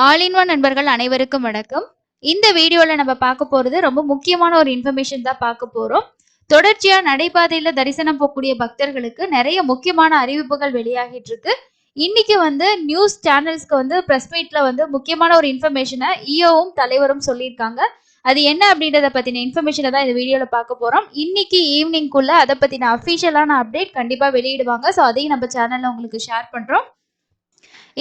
All in one நண்பர்கள் அனைவருக்கும் வணக்கம். இந்த வீடியோல நம்ம பார்க்க போறது ரொம்ப முக்கியமான ஒரு இன்ஃபர்மேஷன் தான் பார்க்க போறோம். தொடர்ச்சியா நடைபாதையில தரிசனம் போகக்கூடிய பக்தர்களுக்கு நிறைய முக்கியமான அறிவிப்புகள் வெளியாகிட்டு இருக்கு. இன்னைக்கு வந்து நியூஸ் சேனல்ஸ்க்கு வந்து பிரஸ் மீட்ல வந்து முக்கியமான ஒரு இன்ஃபர்மேஷனை இஓவும் தலைவரும் சொல்லியிருக்காங்க. அது என்ன அப்படின்றத பத்தின இன்ஃபர்மேஷனை தான் இந்த வீடியோல பார்க்க போறோம். இன்னைக்கு ஈவினிங்குள்ள அதை பத்தின அஃபிஷியலான அப்டேட் கண்டிப்பா வெளியிடுவாங்க. ஸோ அதையும் நம்ம சேனல்ல உங்களுக்கு ஷேர் பண்றோம்.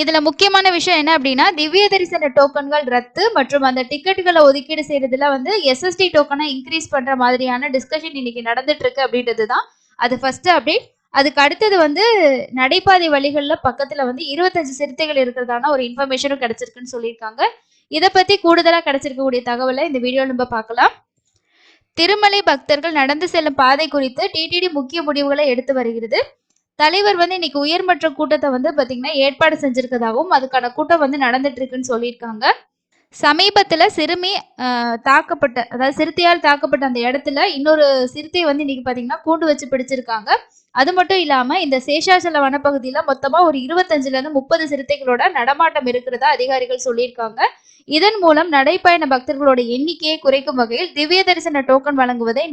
இதுல முக்கியமான விஷயம் என்ன அப்படின்னா, திவ்ய தரிசன டோக்கன்கள் ரத்து மற்றும் அந்த டிக்கெட்டுகளை ஒதுக்கீடு செய்யறதுல வந்து எஸ்எஸ்டி டோக்கனை இன்க்ரீஸ் பண்ற மாதிரியான டிஸ்கஷன் இன்னைக்கு நடந்துட்டு இருக்கு அப்படின்றது தான் அது ஃபர்ஸ்ட் அப்டேட். அதுக்கு அடுத்தது வந்து நடைபாதை வழிகள்ல பக்கத்துல வந்து 25 சிறுத்தைகள் இருக்கிறதான ஒரு இன்ஃபர்மேஷனும் கிடைச்சிருக்குன்னு சொல்லியிருக்காங்க. இதை பத்தி கூடுதலா கிடைச்சிருக்கக்கூடிய தகவலை இந்த வீடியோ நம்ம பார்க்கலாம். திருமலை பக்தர்கள் நடந்து செல்லும் பாதை குறித்து டிடிடி முக்கிய முடிவுகளை எடுத்து வருகிறது. தலைவர் வந்து இன்னைக்கு உயர்மன்ற கூட்டத்தை வந்து பாத்தீங்கன்னா ஏற்பாடு செஞ்சிருக்கதாகவும் அதுக்கான கூட்டம் வந்து நடந்துட்டு இருக்குன்னு சொல்லியிருக்காங்க. சமீபத்துல சிறுமி தாக்கப்பட்ட, அதாவது சிறுத்தையால் தாக்கப்பட்ட அந்த இடத்துல இன்னொரு சிறுத்தையை வந்து இன்னைக்கு பாத்தீங்கன்னா கூண்டு வச்சு பிடிச்சிருக்காங்க. அது மட்டும் இல்லாம இந்த சேஷாச்சல வனப்பகுதியில மொத்தமா ஒரு 25ல இருந்து 30 சிறுத்தைகளோட நடமாட்டம் இருக்கிறதா அதிகாரிகள் சொல்லியிருக்காங்க. இதன் மூலம் நடைப்பயண பக்தர்களோட எண்ணிக்கையை குறைக்கும் வகையில் திவ்ய தரிசன டோக்கன் வழங்குவதை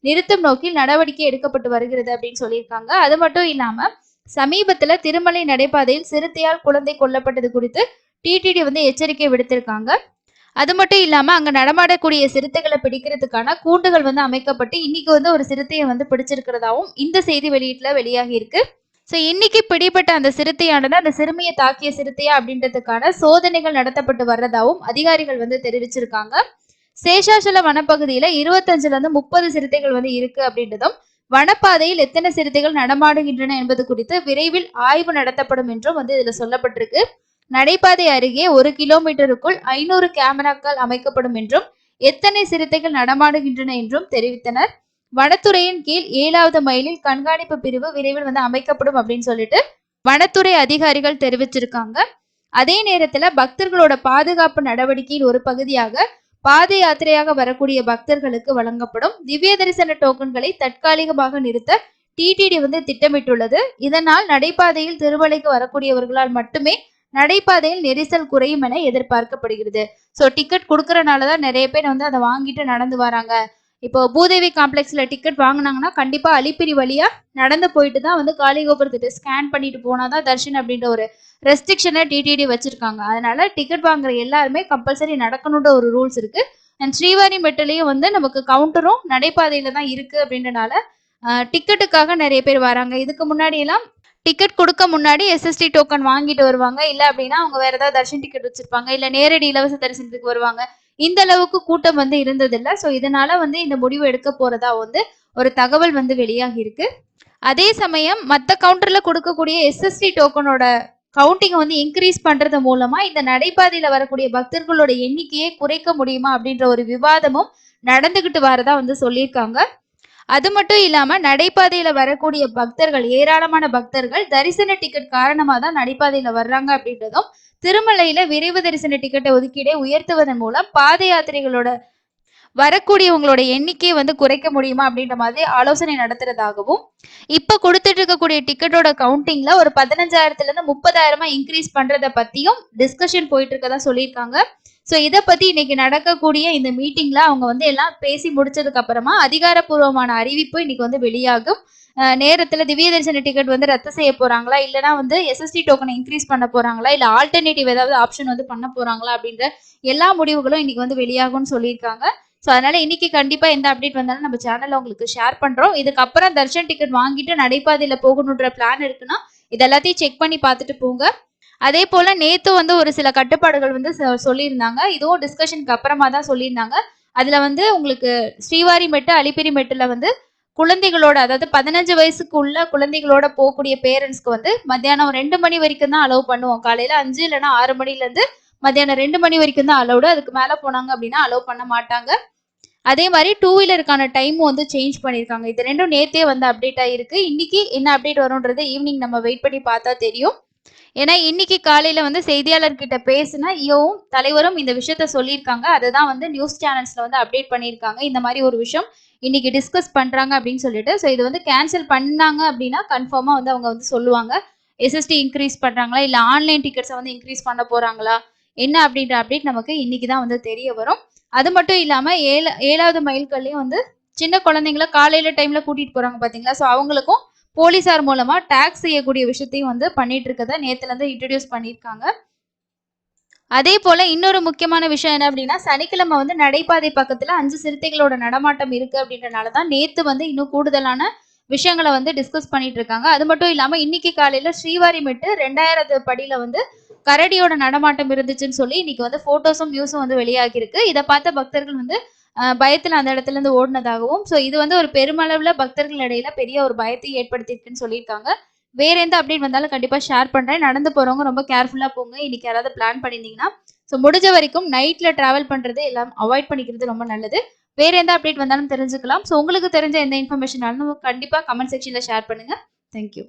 நிறுத்தும் நோக்கில் நடவடிக்கை எடுக்கப்பட்டு வருகிறது அப்படின்னு சொல்லியிருக்காங்க. அது மட்டும் இல்லாம சமீபத்துல திருமலை நடைபாதையில் சிறுத்தையால் குழந்தை கொல்லப்பட்டது குறித்து டிடிடி வந்து எச்சரிக்கை விடுத்திருக்காங்க. அது மட்டும் இல்லாம அங்க நடமாடக்கூடிய சிறுத்தைகளை பிடிக்கிறதுக்கான கூண்டுகள் வந்து அமைக்கப்பட்டு இன்னைக்கு வந்து ஒரு சிறுத்தையை வந்து பிடிச்சிருக்கிறதாவும் இந்த செய்தி வெளியாகி இருக்கு. ஸோ இன்னைக்கு பிடிபட்ட அந்த சிறுத்தையானது அந்த சிறுமியை தாக்கிய சிறுத்தையா அப்படின்றதுக்கான சோதனைகள் நடத்தப்பட்டு வர்றதாவும் அதிகாரிகள் வந்து தெரிவிச்சிருக்காங்க. சேஷாச்சல வனப்பகுதியில 25ல இருந்து 30 சிறுத்தைகள் வந்து இருக்கு அப்படின்றதும், வனப்பாதையில் எத்தனை சிறுத்தைகள் நடமாடுகின்றன என்பது குறித்து விரைவில் ஆய்வு நடத்தப்படும் என்றும் வந்து இதுல சொல்லப்பட்டிருக்கு. நடைபாதை அருகே 1 கிலோமீட்டருக்குள் 500 கேமராக்கள் அமைக்கப்படும் என்றும், எத்தனை சிறுத்தைகள் நடமாடுகின்றன என்றும் தெரிவித்தனர். வனத்துறையின் கீழ் 7வது மைலில் கண்காணிப்பு பிரிவு விரைவில் வந்து அமைக்கப்படும் அப்படின்னு சொல்லிட்டு வனத்துறை அதிகாரிகள் தெரிவிச்சிருக்காங்க. அதே நேரத்துல பக்தர்களோட பாதுகாப்பு நடவடிக்கையின் ஒரு பகுதியாக பாத யாத்திரையாக வரக்கூடிய பக்தர்களுக்கு வழங்கப்படும் திவ்ய தரிசன டோக்கன்களை தற்காலிகமாக நிறுத்த டிடிடி வந்து திட்டமிட்டுள்ளது. இதனால் நடைபாதையில் திருமலைக்கு வரக்கூடியவர்களால் மட்டுமே நடைபாதையில் நெரிசல் குறையும் என எதிர்பார்க்கப்படுகிறது. ஸோ டிக்கெட் கொடுக்கறனாலதான் நிறைய பேர் வந்து அதை வாங்கிட்டு நடந்து வராங்க. இப்போ பூதேவி காம்ப்ளெக்ஸ்ல டிக்கெட் வாங்கினாங்கன்னா கண்டிப்பா அலிப்பிரி வழியா நடந்து போயிட்டு தான் வந்து காளிகோபுரத்துக்கு ஸ்கேன் பண்ணிட்டு போனாதான் தர்ஷன் அப்படின்ற ஒரு ரெஸ்ட்ரிக்ஷனை டிடிடி வச்சிருக்காங்க. அதனால டிக்கெட் வாங்குற எல்லாருமே கம்பல்சரி நடக்கணுன்ற ஒரு ரூல்ஸ் இருக்கு. அண்ட் ஸ்ரீவாரி மெட்டிலையும் வந்து நமக்கு கவுண்டரும் நடைபாதையில தான் இருக்கு அப்படின்றனால டிக்கெட்டுக்காக நிறைய பேர் வராங்க. இதுக்கு முன்னாடி எல்லாம் டிக்கெட் கொடுக்க முன்னாடி எஸ்எஸ்டி டோக்கன் வாங்கிட்டு வருவாங்க. இல்ல அப்படின்னா அவங்க வேற ஏதாவது தர்ஷன் டிக்கெட் வச்சிருப்பாங்க, இல்ல நேரடி இலவச தரிசனத்துக்கு வருவாங்க. இந்த அளவுக்கு கூட்டம் வந்து இருந்ததில்லை. ஸோ இதனால வந்து இந்த முடிவு எடுக்க போறதா வந்து ஒரு தகவல் வந்து வெளியாகி இருக்கு. அதே சமயம் மற்ற கவுண்டர்ல கொடுக்கக்கூடிய எஸ்எஸ்டி டோக்கனோட கவுண்டிங் வந்து இன்க்ரீஸ் பண்றது மூலமா இந்த நடைபாதையில வரக்கூடிய பக்தர்களோட எண்ணிக்கையை குறைக்க முடியுமா அப்படின்ற ஒரு விவாதமும் நடந்துகிட்டு வரதா வந்து சொல்லியிருக்காங்க. அது மட்டும் இல்லாம நடைபாதையில வரக்கூடிய பக்தர்கள், ஏராளமான பக்தர்கள் தரிசன டிக்கெட் காரணமா தான் நடைபாதையில வர்றாங்க அப்படின்றதும், திருமலையில விரைவு தரிசன டிக்கெட்டை ஒதுக்கீடை உயர்த்துவதன் மூலம் பாத யாத்திரைகளோட வரக்கூடியவங்களோட எண்ணிக்கையை வந்து குறைக்க முடியுமா அப்படின்ற மாதிரி ஆலோசனை நடத்துறதாகவும், இப்ப கொடுத்துட்டு இருக்கக்கூடிய டிக்கெட்டோட கவுண்டிங்ல ஒரு 15,000ல இருந்து 30,000 இன்க்ரீஸ் பண்றத பத்தியும் டிஸ்கஷன் போயிட்டு இருக்கதா சொல்லியிருக்காங்க. ஸோ இதை பத்தி இன்னைக்கு நடக்கக்கூடிய இந்த மீட்டிங்ல அவங்க வந்து எல்லாம் பேசி முடிச்சதுக்கு அப்புறமா அதிகாரப்பூர்வமான அறிவிப்பு இன்னைக்கு வந்து வெளியாகும். நேரத்துல திவ்ய தரிசன டிக்கெட் வந்து ரத்து செய்ய போறாங்களா, இல்லைன்னா வந்து எஸ்எஸ்டி டோக்கனை இன்க்ரீஸ் பண்ண போறாங்களா, இல்ல ஆல்டர்னேட்டிவ் ஏதாவது ஆப்ஷன் வந்து பண்ண போறாங்களா அப்படின்ற எல்லா முடிவுகளும் இன்னைக்கு வந்து வெளியாகும்னு சொல்லியிருக்காங்க. ஸோ அதனால இன்னைக்கு கண்டிப்பா எந்த அப்டேட் வந்தாலும் நம்ம சேனல்ல உங்களுக்கு ஷேர் பண்றோம். இதுக்கப்புறம் தர்ஷன் டிக்கெட் வாங்கிட்டு நடைபாதையில போகணுன்ற பிளான் இருக்குன்னா இது எல்லாத்தையும் செக் பண்ணி பார்த்துட்டு போங்க. அதே போல நேத்து வந்து ஒரு சில கட்டுப்பாடுகள் வந்து சொல்லியிருந்தாங்க. இதுவும் டிஸ்கஷனுக்கு அப்புறமா தான் சொல்லியிருந்தாங்க. அதுல வந்து உங்களுக்கு ஸ்ரீவாரி மெட்டு, அலிப்பிரி மெட்டுல வந்து குழந்தைகளோட, அதாவது 15 வயசுக்கு உள்ள குழந்தைகளோட போகக்கூடிய பேரண்ட்ஸ்க்கு வந்து மத்தியானம் 2 மணி வரைக்கும் தான் அலோவ் பண்ணுவோம். காலையில 5 இல்லைன்னா 6 மணில இருந்து மத்தியானம் 2 மணி வரைக்கும் தான் அலௌடு. அதுக்கு மேல போனாங்க அப்படின்னா அலோவ் பண்ண மாட்டாங்க. அதே மாதிரி 2 வீலருக்கான டைமும் வந்து சேஞ்ச் பண்ணியிருக்காங்க. இது ரெண்டும் நேத்தே வந்து அப்டேட் ஆயிருக்கு. இன்னைக்கு என்ன அப்டேட் வரும்ன்றது ஈவினிங் நம்ம வெயிட் பண்ணி பார்த்தா தெரியும். ஏன்னா இன்னைக்கு காலையில வந்து செய்தியாளர்கிட்ட பேசின இயோவும் தலைவரும் இந்த விஷயத்த சொல்லியிருக்காங்க. அதுதான் வந்து நியூஸ் சேனல்ஸ்ல வந்து அப்டேட் பண்ணியிருக்காங்க. இந்த மாதிரி ஒரு விஷயம் இன்னைக்கு டிஸ்கஸ் பண்றாங்க அப்படின்னு சொல்லிட்டு. ஸோ இது வந்து கேன்சல் பண்ணாங்க அப்படின்னா கன்ஃபார்மா வந்து அவங்க வந்து சொல்லுவாங்க. எஸ்எஸ்டி இன்க்ரீஸ் பண்றாங்களா, இல்ல ஆன்லைன் டிக்கெட்ஸை வந்து இன்க்ரீஸ் பண்ண போறாங்களா, என்ன அப்படின்ற அப்டேட் நமக்கு இன்னைக்கு தான் வந்து தெரிய வரும். அது மட்டும் இல்லாம 7வது மைல்கல்லையும் வந்து சின்ன குழந்தைங்கள காலையில டைம்ல கூட்டிட்டு போறாங்க பாத்தீங்களா? ஸோ அவங்களுக்கும் போலீசார் மூலமா டாக்ஸ் செய்யக்கூடிய விஷயத்தையும் வந்து பண்ணிட்டு இருக்கத நேத்துல இருந்து இன்ட்ரோடியூஸ் பண்ணியிருக்காங்க. அதே போல இன்னொரு முக்கியமான விஷயம் என்ன அப்படின்னா, சனிக்கிழமை வந்து நடைபாதை பக்கத்துல 5 சிறுத்தைகளோட நடமாட்டம் இருக்கு அப்படின்றனால தான் நேத்து வந்து இன்னும் கூடுதலான விஷயங்கள வந்து டிஸ்கஸ் பண்ணிட்டு இருக்காங்க. அது மட்டும் இல்லாம இன்னைக்கு காலையில ஸ்ரீவாரிமெட்டு 2000 படியில வந்து கரடியோட நடமாட்டம் இருந்துச்சுன்னு சொல்லி இன்னைக்கு வந்து ஃபோட்டோஸும், நியூஸும் வந்து வெளியாகியிருக்கு. இத பார்த்த பக்தர்கள் வந்து பயத்துல அந்த இடத்துல இருந்து ஓடுனதாகவும், ஸோ இது வந்து ஒரு பெருமளவுல பக்தர்கள் இடையில பெரிய ஒரு பயத்தை ஏற்படுத்தியிருக்குன்னு சொல்லியிருக்காங்க. வேற எந்த அப்டேட் வந்தாலும் கண்டிப்பா ஷேர் பண்றேன். நடந்து போறவங்க ரொம்ப கேர்ஃபுல்லா போங்க. இன்னைக்கு யாராவது பிளான் பண்ணியிருந்தீங்கன்னா, ஸோ முடிஞ்ச வரைக்கும் நைட்ல டிராவல் பண்றது எல்லாம் அவாய்ட் பண்ணிக்கிறது ரொம்ப நல்லது. வேற எந்த அப்டேட் வந்தாலும் தெரிஞ்சுக்கலாம். ஸோ உங்களுக்கு தெரிஞ்ச எந்த இன்ஃபர்மேஷனாலும் கண்டிப்பா கமெண்ட் செக்ஷன்ல ஷேர் பண்ணுங்க. Thank you.